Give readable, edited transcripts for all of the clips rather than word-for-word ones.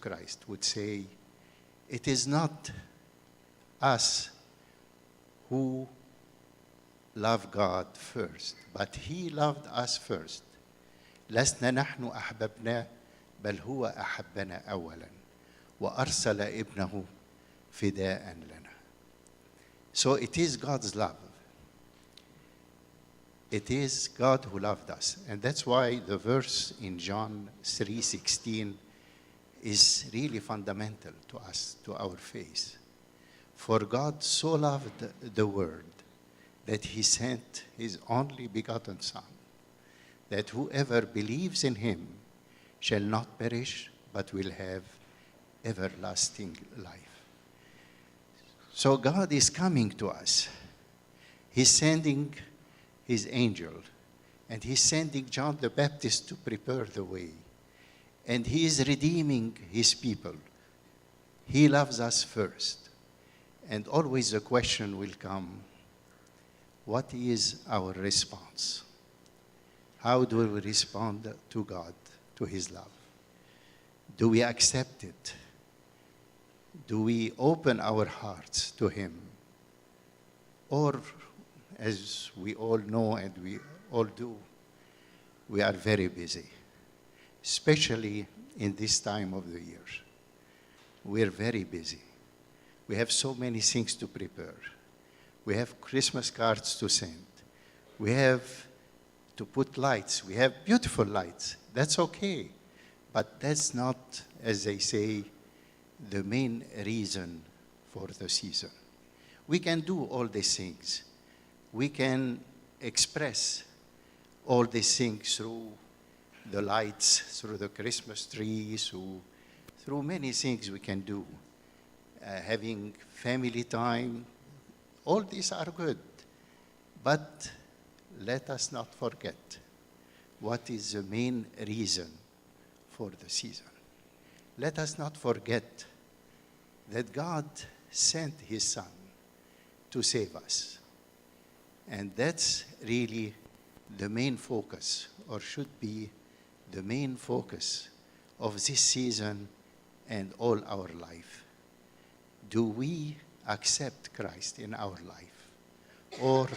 Christ would say, it is not us who love God first, but He loved us first. لسنا نحن أحببناه بل هو أحبنا أولا وأرسل ابنه فداء لنا. So it is God's love. It is God who loved us. And that's why the verse in John 3:16 is really fundamental to us, to our faith. For God so loved the world that He sent His only begotten Son, that whoever believes in Him shall not perish, but will have everlasting life. So God is coming to us. He's sending His angel, and He's sending John the Baptist to prepare the way. And He is redeeming His people. He loves us first. And always the question will come, what is our response? How do we respond to God, to His love? Do we accept it? Do we open our hearts to Him? Or, as we all know and we all do, we are very busy, especially in this time of the year. We're very busy. We have so many things to prepare. We have Christmas cards to send. We have to put lights. We have beautiful lights. That's okay. But that's not, as they say, the main reason for the season. We can do all these things. We can express all these things through the lights, through the Christmas trees, through many things we can do. Having family time, all these are good. But let us not forget what is the main reason for the season. Let us not forget that God sent His Son to save us. And that's really the main focus, or should be the main focus of this season and all our life. Do we accept Christ in our life? Or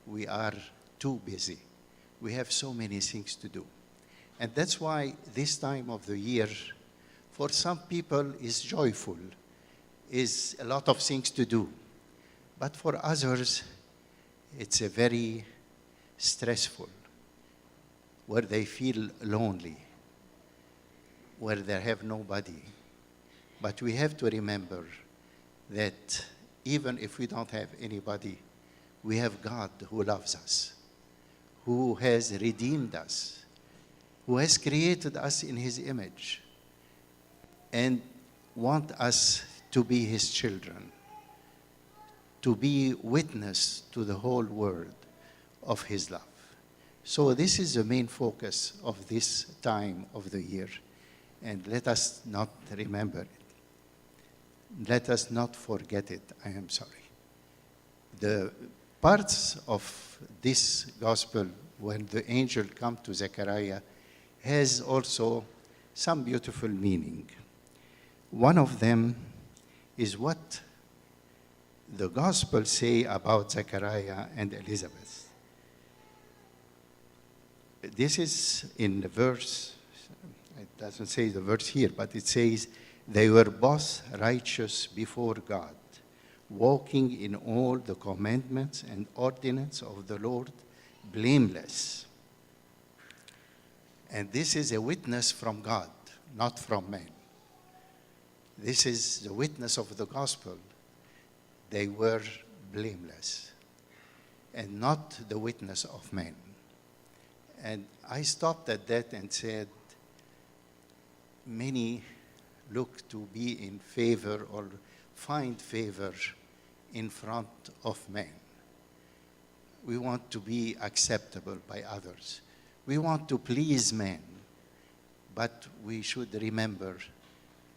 we are too busy? We have so many things to do. And that's why this time of the year, for some people, is joyful, is a lot of things to do. But for others, it's a very stressful, where they feel lonely, where they have nobody. But we have to remember that even if we don't have anybody, we have God who loves us, who has redeemed us, who has created us in His image and wants us to be His children, to be witness to the whole world of His love. So this is the main focus of this time of the year. And let us not remember it. Let us not forget it. I am sorry. The parts of this gospel when the angel comes to Zechariah has also some beautiful meaning. One of them is what the Gospels say about Zechariah and Elizabeth. This is in the verse, it doesn't say the verse here, but it says, they were both righteous before God, walking in all the commandments and ordinances of the Lord, blameless. And this is a witness from God, not from man. This is the witness of the gospel. They were blameless, and not the witness of man. And I stopped at that and said, many look to be in favor or find favor in front of man. We want to be acceptable by others. We want to please man, but we should remember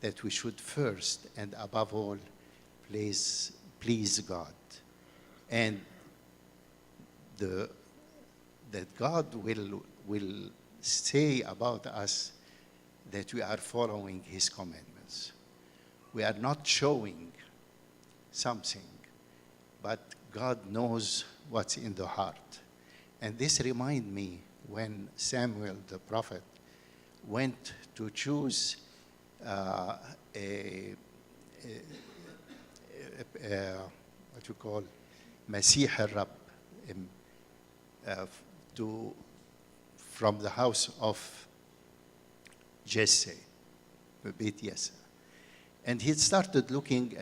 that we should first and above all please God. And that God will say about us that we are following His commandments. actions. We are not showing something, but God knows what's in the heart. And this reminds me when Samuel, the prophet, went to choose what you call Masih al-Rab from the house of Jesse, Beit Yessa. And he started looking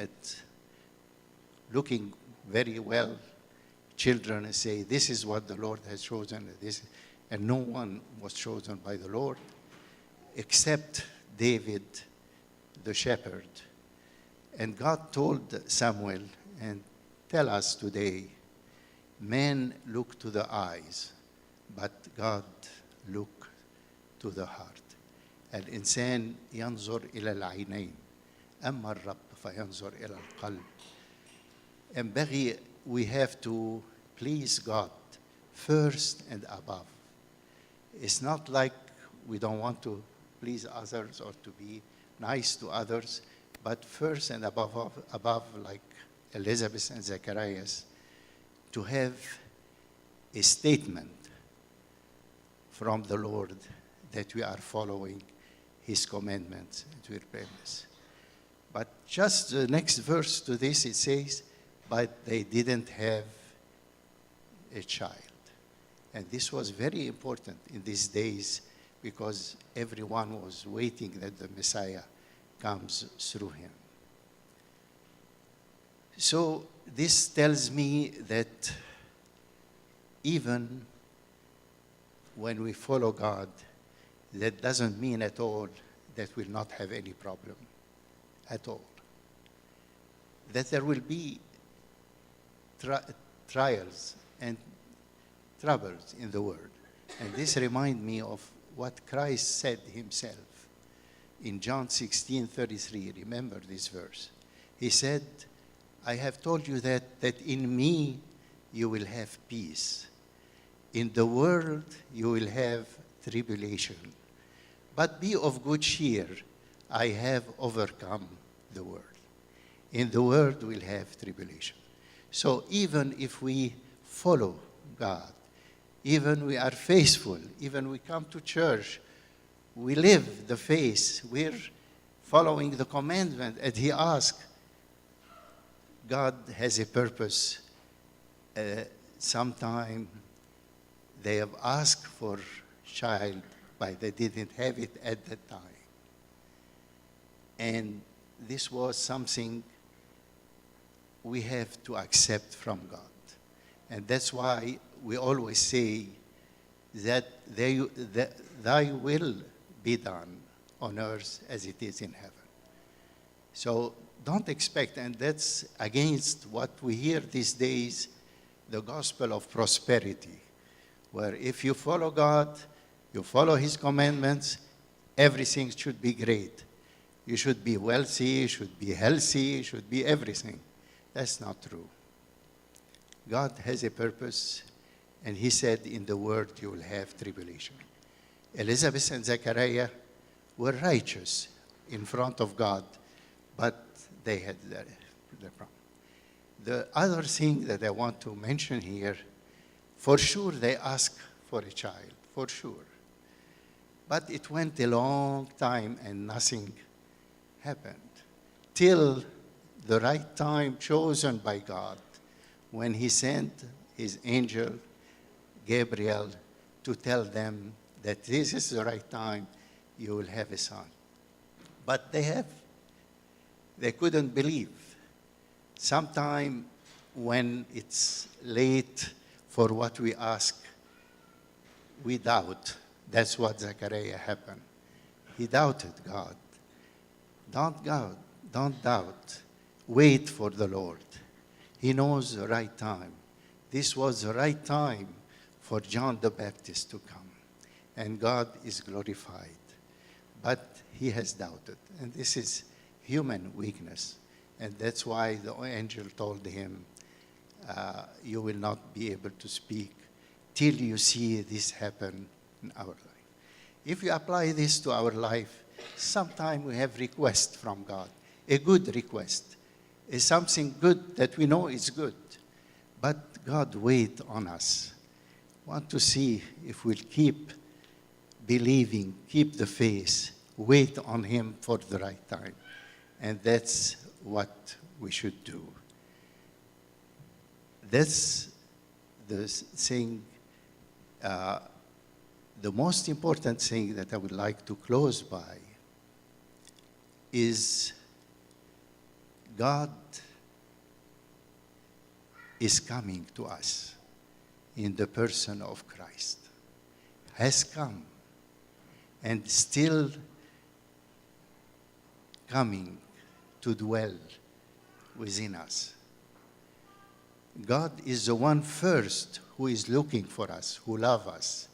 very well, children, and say, this is what the Lord has chosen, and no one was chosen by the Lord except David, the shepherd. And God told Samuel, and tell us today, men look to the eyes, but God look to the heart. الإنسان ينظر إلى العينين أما الرب فينظر إلى القلب. ينبغي, we have to please God first and above. It's not like we don't want to please others or to be nice to others, but first and above, like Elizabeth and Zacharias, to have a statement from the Lord that we are following His commandments and we're blameless. But just the next verse to this, it says, but they didn't have a child. And this was very important in these days because everyone was waiting that the Messiah comes through him. So this tells me that even when we follow God, that doesn't mean at all that we'll not have any problem at all. That there will be trials and troubles in the world. And this reminds me of what Christ said himself in John 16:33. Remember this verse. He said, I have told you that in me you will have peace. In the world you will have tribulation. But be of good cheer. I have overcome the world. In the world we'll have tribulation. So even if we follow God, even we are faithful, even we come to church, we live the faith, we're following the commandment, and He asked, God has a purpose. Sometime they have asked for child, but they didn't have it at that time. And this was something we have to accept from God. And that's why we always say that thy will be done on earth as it is in heaven. So don't expect, and that's against what we hear these days, the gospel of prosperity, where if you follow God, you follow His commandments, everything should be great. You should be wealthy, you should be healthy, you should be everything. That's not true. God has a purpose, and He said in the word you will have tribulation. Elizabeth and Zechariah were righteous in front of God, but they had their problem. The other thing that I want to mention here, for sure they asked for a child, for sure. But it went a long time and nothing happened till the right time chosen by God, when He sent His angel, Gabriel, to tell them that this is the right time, you will have a son. But they couldn't believe. Sometime when it's late for what we ask, we doubt. That's what Zechariah happened. He doubted God. Don't doubt. Wait for the Lord. He knows the right time. This was the right time for John the Baptist to come. And God is glorified. But he has doubted. And this is human weakness. And that's why the angel told him, you will not be able to speak till you see this happen in our life. If you apply this to our life, Sometimes we have requests from God, a good request. Is something good that we know is good. But God wait on us. Want to see if we'll keep believing, keep the faith, wait on him for the right time. And that's what we should do. That's the thing, the most important thing that I would like to close by is God is coming to us in the person of Christ. Has come and still coming to dwell within us. God is the one first who is looking for us, who loves us.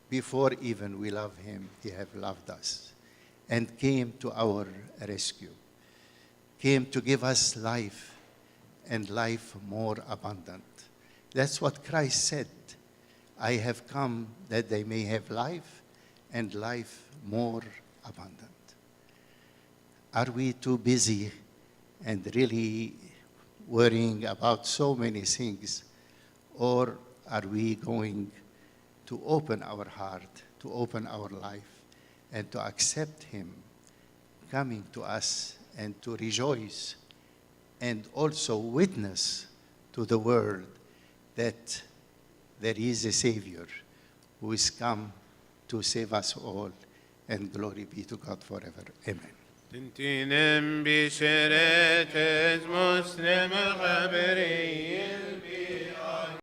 Before even we love him, he have loved us and came to our rescue, came to give us life and life more abundant. That's what Christ said. I have come that they may have life and life more abundant. Are we too busy and really worrying about so many things? Or are we going to open our heart, to open our life, and to accept him coming to us and to rejoice and also witness to the world that there is a Savior who is come to save us all, and glory be to God forever. Amen. تنتينم بشريت مسلم خبري